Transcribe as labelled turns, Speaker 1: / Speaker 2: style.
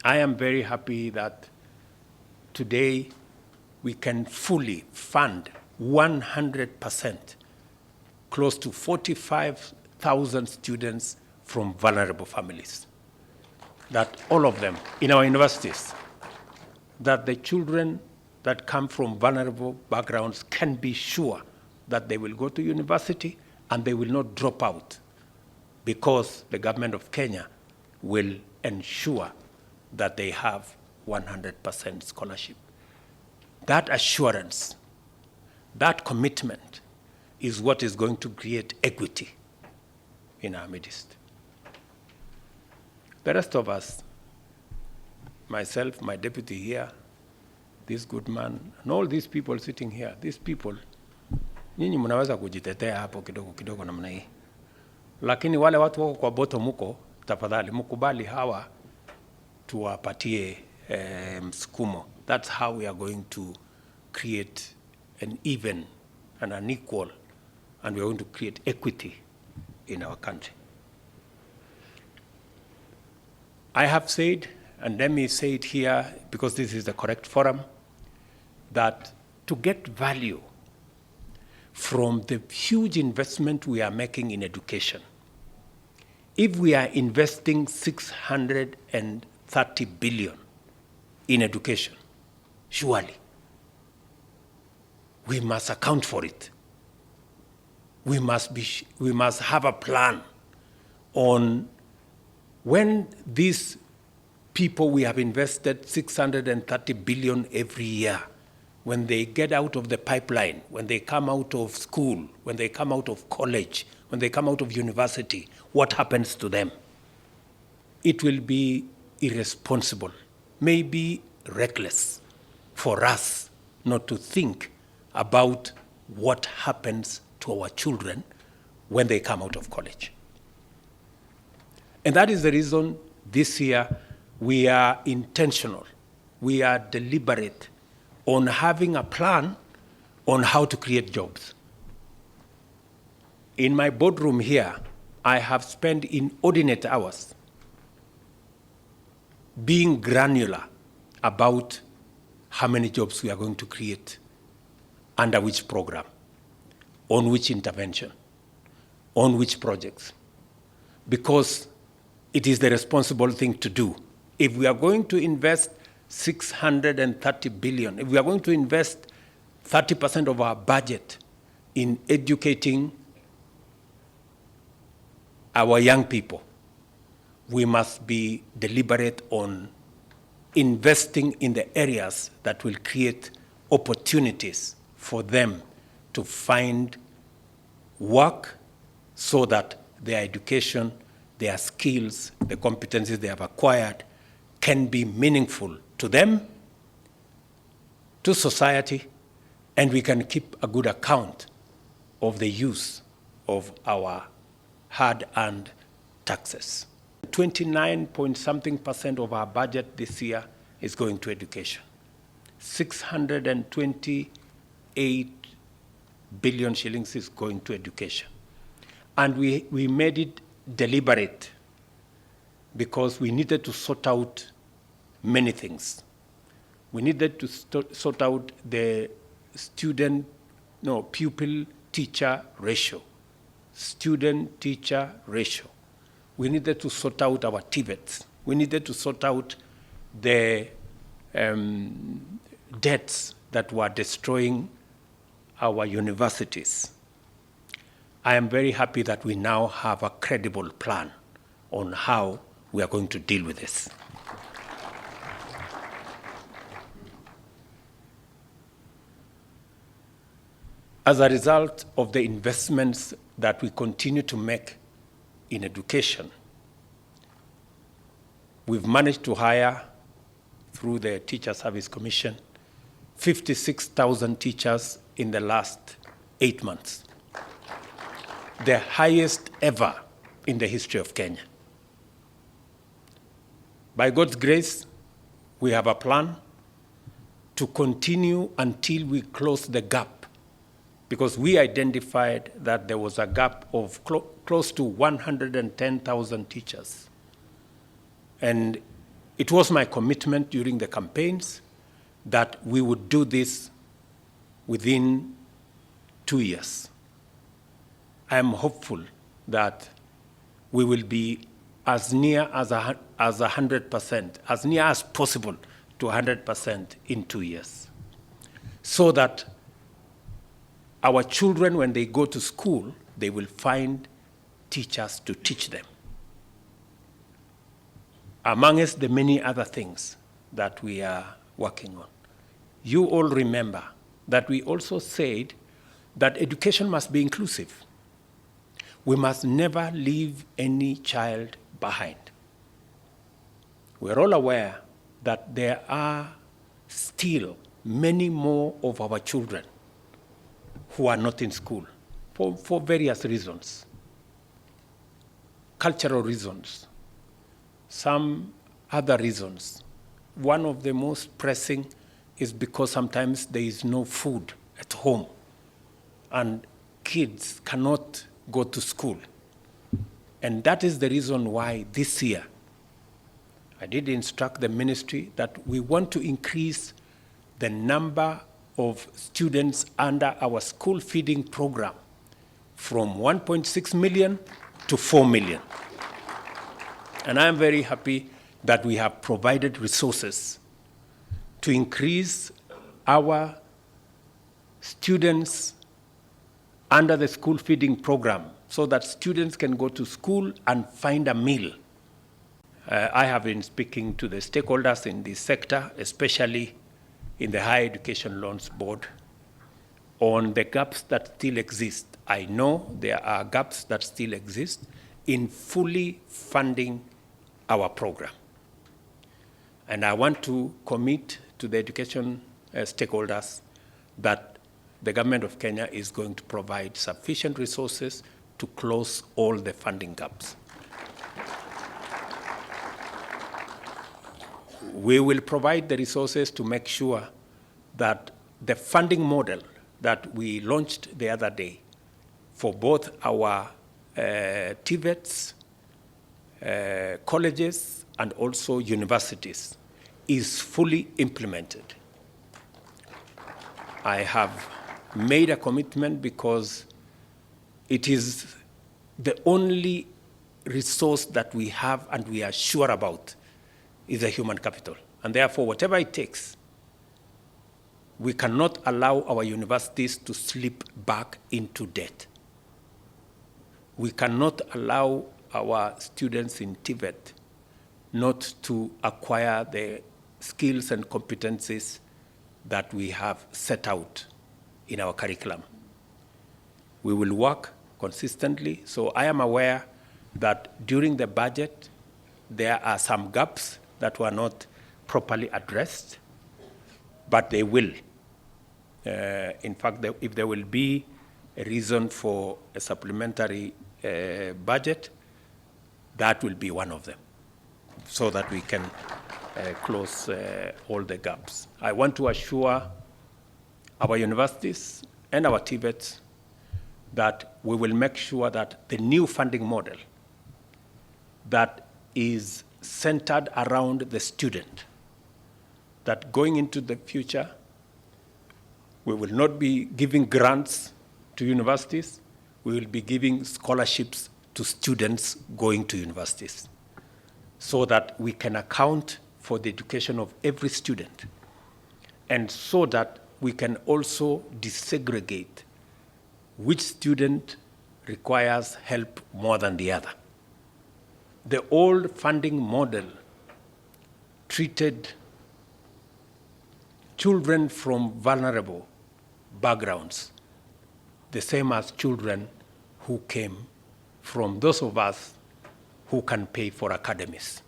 Speaker 1: I am very happy that today we can fully fund 100%, close to 45,000 students from vulnerable families. That all of them in our universities, that the children that come from vulnerable backgrounds can be sure that they will go to university and they will not drop out, because the government of Kenya will ensure that they have 100% scholarship. That assurance, that commitment is what is going to create equity in our midst. The rest of us, myself, my deputy here, this good man, and all these people sitting here, these people, nyinyi mnaweza kujitetea hapo kidogo kidogo namna hii. Lakini wale watu wako kwa bottom huko, tafadhali mkubali hawa tuwapatie msukumo. That's how we are going to create an even and an equal, and we are going to create equity in our country. I have said, and let me say it here because this is the correct forum, that to get value from the huge investment we are making in education, if we are investing 630 billion in education, surely we must account for it. We must have a plan on when these people we have invested 630 billion every year, when they get out of the pipeline, when they come out of school, when they come out of college, when they come out of university, what happens to them? It will be irresponsible, maybe reckless for us not to think about what happens to our children when they come out of college. And that is the reason this year we are intentional, we are deliberate on having a plan on how to create jobs. In my boardroom here, I have spent inordinate hours being granular about how many jobs we are going to create, under which program, on which intervention, on which projects, because it is the responsible thing to do. If we are going to invest 630 billion, if we are going to invest 30% of our budget in educating our young people, we must be deliberate on investing in the areas that will create opportunities for them to find work so that their education, their skills, the competencies they have acquired can be meaningful to them, to society, and we can keep a good account of the use of our hard-earned taxes. 29-point-something% of our budget this year is going to education. 628 billion shillings is going to education. And we made it deliberate because we needed to sort out many things. We needed to sort out the pupil-teacher ratio, student-teacher ratio. We needed to sort out our TVETs. We needed to sort out the debts that were destroying our universities. I am very happy that we now have a credible plan on how we are going to deal with this. As a result of the investments that we continue to make in education, we've managed to hire, through the Teacher Service Commission, 56,000 teachers in the last 8 months. The highest ever in the history of Kenya. By God's grace, we have a plan to continue until we close the gap, because we identified that there was a gap of close to 110,000 teachers. And It was my commitment during the campaigns that we would do this within 2 years. I am hopeful that we will be as near as 100%, as near as possible to 100% in 2 years, so that our children, when they go to school, they will find teachers to teach them. Amongst the many other things that we are working on. You all remember that we also said that education must be inclusive. We must never leave any child behind. We're all aware that there are still many more of our children who are not in school for various reasons, cultural reasons, some other reasons. One of the most pressing is because sometimes there is no food at home and kids cannot go to school. And that is the reason why this year I did instruct the ministry that we want to increase the number of students under our school feeding program from 1.6 million to 4 million. And I am very happy that we have provided resources to increase our students under the school feeding program so that students can go to school and find a meal. I have been speaking to the stakeholders in this sector, especially in the Higher Education Loans Board, on the gaps that still exist. I know there are gaps that still exist in fully funding our program. And I want to commit to the education stakeholders that the government of Kenya is going to provide sufficient resources to close all the funding gaps. We will provide the resources to make sure that the funding model that we launched the other day for both our TVETs, colleges, and also universities is fully implemented. I have made a commitment because it is the only resource that we have and we are sure about is the human capital. And therefore, whatever it takes, we cannot allow our universities to slip back into debt. We cannot allow our students in TVET not to acquire the skills and competencies that we have set out in our curriculum. We will work consistently. So I am aware that during the budget, there are some gaps that were not properly addressed, but they will. In fact, if there will be a reason for a supplementary budget, that will be one of them, so that we can close all the gaps. I want to assure our universities and our TVETs that we will make sure that the new funding model that is centered around the student, that going into the future, we will not be giving grants to universities, we will be giving scholarships to students going to universities, so that we can account for the education of every student, and so that we can also desegregate which student requires help more than the other. The old funding model treated children from vulnerable backgrounds the same as children who came from those of us who can pay for academies.